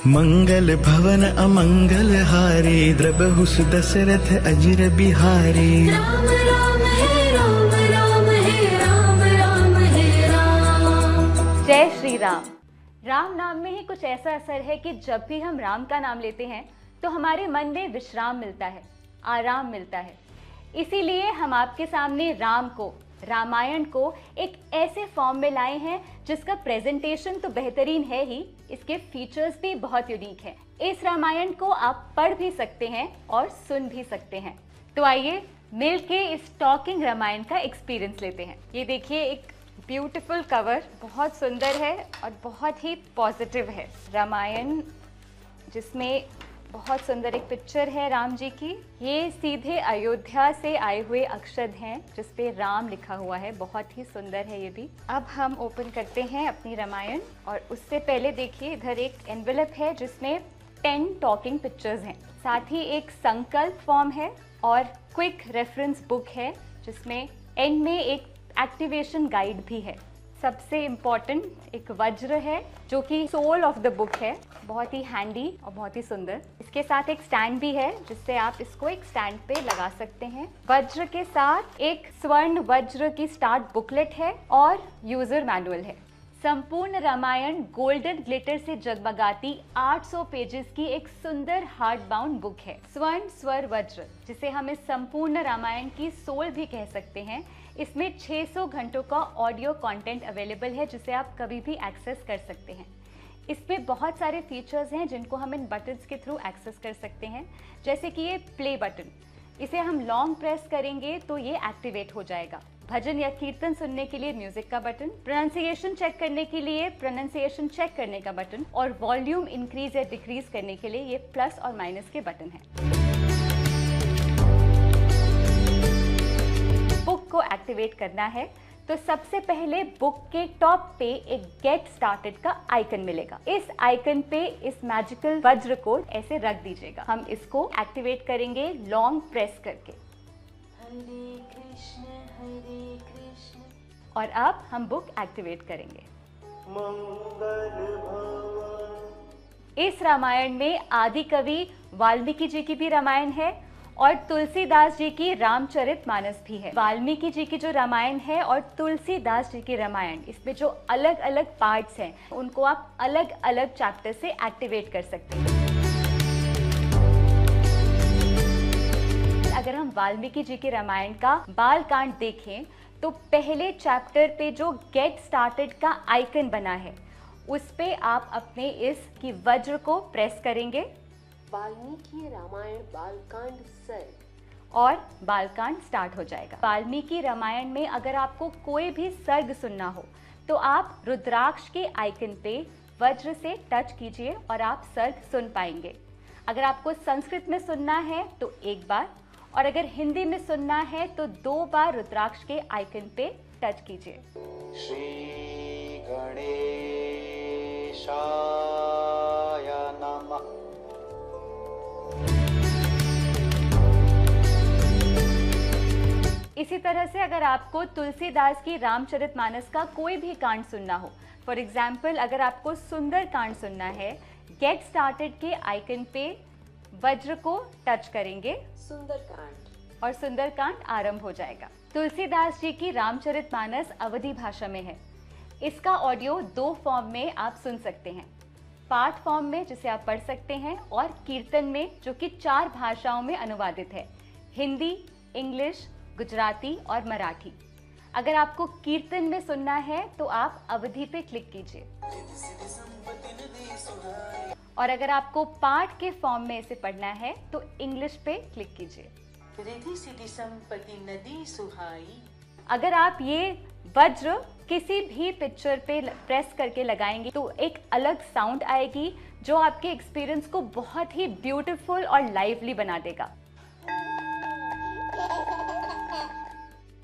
मंगल भवन अमंगल हारी, द्रबहु दशरथ अजिर बिहारी। राम राम है राम, राम है राम, राम है राम। जय श्री राम। राम नाम में ही कुछ ऐसा असर है कि जब भी हम राम का नाम लेते हैं तो हमारे मन में विश्राम मिलता है, आराम मिलता है। इसीलिए हम आपके सामने राम को, रामायण को एक ऐसे फॉर्म में लाए हैं जिसका प्रेजेंटेशन तो बेहतरीन है ही, इसके फीचर्स भी बहुत यूनिक हैं। इस रामायण को आप पढ़ भी सकते हैं और सुन भी सकते हैं। तो आइए मिलके इस टॉकिंग रामायण का एक्सपीरियंस लेते हैं। ये देखिए, एक ब्यूटीफुल कवर, बहुत सुंदर है और बहुत ही पॉजिटिव है। रामायण जिसमें बहुत सुंदर एक पिक्चर है राम जी की। ये सीधे अयोध्या से आए हुए अक्षर हैं जिस पे राम लिखा हुआ है, बहुत ही सुंदर है ये भी। अब हम ओपन करते हैं अपनी रामायण और उससे पहले देखिए इधर एक एनवेलप है जिसमें 10 टॉकिंग पिक्चर्स हैं। साथ ही एक संकल्प फॉर्म है और क्विक रेफरेंस बुक है जिसमें एंड में एक एक्टिवेशन गाइड भी है। सबसे इम्पॉर्टेंट एक वज्र है जो कि सोल ऑफ द बुक है, बहुत ही हैंडी और बहुत ही सुंदर। इसके साथ एक स्टैंड भी है जिससे आप इसको एक स्टैंड पे लगा सकते हैं। वज्र के साथ एक स्वर्ण वज्र की स्टार्ट बुकलेट है और यूजर मैनुअल है। संपूर्ण रामायण गोल्डन ग्लिटर से जगमगाती 800 पेजेस की एक सुंदर हार्ड बाउंड बुक है। स्वर्ण स्वर वज्र, जिसे हम इस संपूर्ण रामायण की सोल भी कह सकते हैं। इसमें 600 घंटों का ऑडियो कंटेंट अवेलेबल है जिसे आप कभी भी एक्सेस कर सकते हैं। इसमें बहुत सारे फीचर्स हैं जिनको हम इन बटन्स के थ्रू एक्सेस कर सकते हैं, जैसे कि ये प्ले बटन। इसे हम लॉन्ग प्रेस करेंगे तो ये एक्टिवेट हो जाएगा। भजन या कीर्तन सुनने के लिए म्यूजिक का बटन, प्रोनाउंसिएशन चेक करने के लिए प्रोनाउंसिएशन चेक करने का बटन और वॉल्यूम इंक्रीज या डिक्रीज करने के लिए ये प्लस और माइनस के बटन हैं। बुक को एक्टिवेट करना है तो सबसे पहले बुक के टॉप पे एक गेट स्टार्टेड का आइकन मिलेगा। इस आइकन पे इस मैजिकल वज्र को ऐसे रख दीजिएगा। हम इसको एक्टिवेट करेंगे लॉन्ग प्रेस करके। हरे कृष्ण हरे कृष्ण। और अब हम बुक एक्टिवेट करेंगे। इस रामायण में आदि कवि वाल्मीकि जी की भी रामायण है और तुलसीदास जी की रामचरितमानस भी है। वाल्मीकि जी की जो रामायण है और तुलसीदास जी की रामायण, इसमें जो अलग अलग पार्ट्स हैं उनको आप अलग अलग चैप्टर से एक्टिवेट कर सकते हैं। अगर हम वाल्मीकि जी की रामायण का बालकांड देखें तो पहले चैप्टर पे जो गेट स्टार्टेड का आइकन बना है उस पे आप अपने इस की वज्र को प्रेस करेंगे। वाल्मीकि रामायण बालकांड सर्ग और बालकांड स्टार्ट हो जाएगा। वाल्मीकि रामायण में अगर आपको कोई भी सर्ग सुनना हो तो आप रुद्राक्ष के आइकन पे वज्र से टच कीजिए और आप सर्ग सुन पाएंगे। अगर आपको संस्कृत में सुनना है तो एक बार, और अगर हिंदी में सुनना है तो 2 बार रुद्राक्ष के आइकन पे टच कीजिए। श्री गणेशाय नमः। इसी तरह से अगर आपको तुलसीदास की रामचरितमानस का कोई भी कांड सुनना हो, फॉर एग्जाम्पल अगर आपको सुंदर कांड सुनना है, गेट स्टार्टेड के आइकन पे वज्र को टच करेंगे सुंदरकांड और सुंदरकांड आरंभ हो जाएगा। तुलसीदास जी की रामचरितमानस अवधी भाषा में है। इसका ऑडियो 2 फॉर्म में आप सुन सकते हैं। पाठ फॉर्म में जिसे आप पढ़ सकते हैं और कीर्तन में जो कि 4 भाषाओं में अनुवादित है, हिंदी, इंग्लिश, गुजराती और मराठी। अगर आपको कीर्तन में सुनना है तो आप अवधि पे क्लिक कीजिए, और अगर आपको पाठ के फॉर्म में इसे पढ़ना है तो इंग्लिश पे क्लिक कीजिए। रिधि सिद्धि संपत्ति नदी सुहाई। अगर आप ये वज्र किसी भी पिक्चर पे प्रेस करके लगाएंगे तो एक अलग साउंड आएगी जो आपके एक्सपीरियंस को बहुत ही ब्यूटीफुल और लाइवली बना देगा।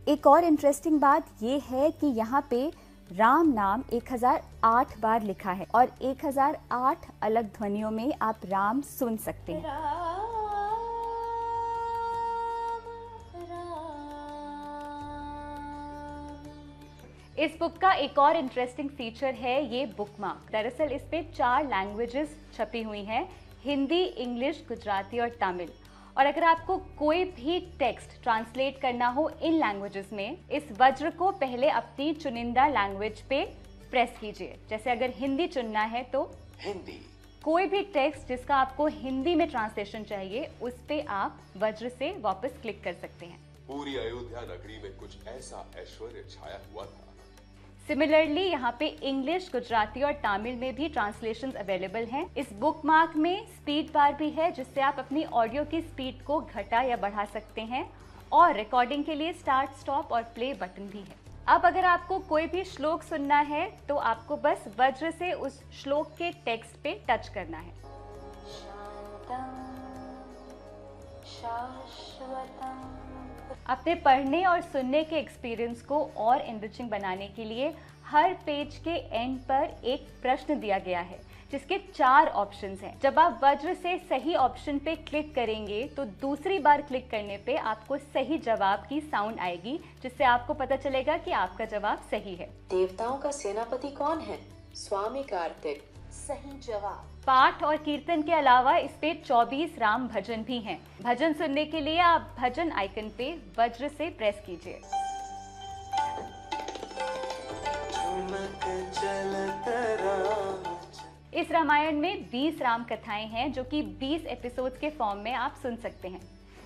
एक और इंटरेस्टिंग बात ये है कि यहाँ पे राम नाम 1008 बार लिखा है और 1008 अलग ध्वनियों में आप राम सुन सकते हैं। इस बुक का एक और इंटरेस्टिंग फीचर है ये बुकमार्क। दरअसल इस पे 4 लैंग्वेजेस छपी हुई हैं, हिंदी, इंग्लिश, गुजराती और तमिल। और अगर आपको कोई भी टेक्स्ट ट्रांसलेट करना हो इन लैंग्वेजेस में, इस वज्र को पहले अपनी चुनिंदा लैंग्वेज पे प्रेस कीजिए। जैसे अगर हिंदी चुनना है तो हिंदी। कोई भी टेक्स्ट जिसका आपको हिंदी में ट्रांसलेशन चाहिए उस पे आप वज्र से वापस क्लिक कर सकते हैं। पूरी अयोध्या नगरी में कुछ ऐसा ऐश्वर्य छाया हुआ था। सिमिलरली यहाँ पे इंग्लिश, गुजराती और तमिल में भी ट्रांसलेशंस अवेलेबल हैं। इस बुकमार्क में स्पीड बार भी है जिससे आप अपनी ऑडियो की स्पीड को घटा या बढ़ा सकते हैं, और रिकॉर्डिंग के लिए स्टार्ट, स्टॉप और प्ले बटन भी है। अब अगर आपको कोई भी श्लोक सुनना है तो आपको बस वज्र से उस श्लोक के टेक्स्ट पे टच करना है। अपने पढ़ने और सुनने के एक्सपीरियंस को और एनरिचिंग बनाने के लिए हर पेज के एंड पर एक प्रश्न दिया गया है जिसके 4 ऑप्शंस हैं। जब आप वज्र से सही ऑप्शन पे क्लिक करेंगे तो दूसरी बार क्लिक करने पे आपको सही जवाब की साउंड आएगी, जिससे आपको पता चलेगा कि आपका जवाब सही है। देवताओं का सेनापति कौन है? स्वामी कार्तिक। सही जवाब। पाठ और कीर्तन के अलावा इस पे 24 राम भजन भी हैं। भजन सुनने के लिए आप भजन आइकन पे वज्र से प्रेस कीजिए। इस रामायण में 20 राम कथाएं हैं जो कि 20 एपिसोड्स के फॉर्म में आप सुन सकते हैं।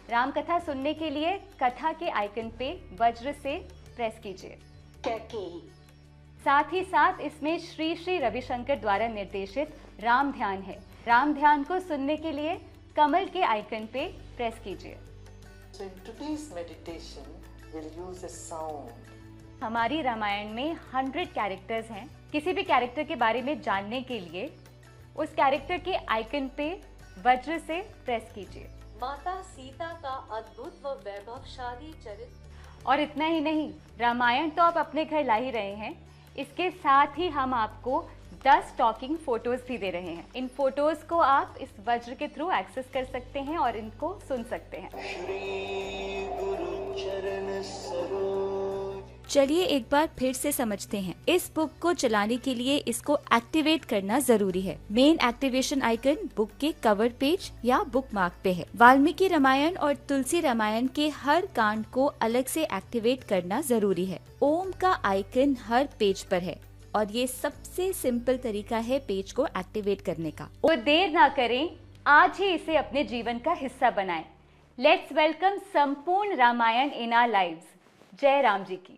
राम कथा सुनने के लिए कथा के आइकन पे वज्र से प्रेस कीजिए। कैकेयी। साथ ही साथ इसमें श्री श्री रविशंकर द्वारा निर्देशित राम ध्यान है। राम ध्यान को सुनने के लिए कमल के आइकन पे प्रेस कीजिए। So in today's meditation, we'll use a sound. हमारी रामायण में 100 कैरेक्टर्स हैं। किसी भी कैरेक्टर के बारे में जानने के लिए उस कैरेक्टर के आइकन पे वज्र से प्रेस कीजिए। माता सीता का अद्भुत व वैभवशाली चरित्र। और इतना ही नहीं, रामायण तो आप अपने घर ला ही रहे हैं, इसके साथ ही हम आपको 10 टॉकिंग फोटोज भी दे रहे हैं। इन फोटोज को आप इस वज्र के थ्रू एक्सेस कर सकते हैं और इनको सुन सकते हैं। श्री गुरु चरण सरोज। चलिए एक बार फिर से समझते हैं। इस बुक को चलाने के लिए इसको एक्टिवेट करना जरूरी है। मेन एक्टिवेशन आइकन बुक के कवर पेज या बुकमार्क पे है। वाल्मीकि रामायण और तुलसी रामायण के हर कांड को अलग से एक्टिवेट करना जरूरी है। ओम का आइकन हर पेज पर है और ये सबसे सिंपल तरीका है पेज को एक्टिवेट करने का। तो देर ना करें, आज ही इसे अपने जीवन का हिस्सा बनाएं। लेट्स वेलकम संपूर्ण रामायण इन आवर लाइव्स। जय राम जी की।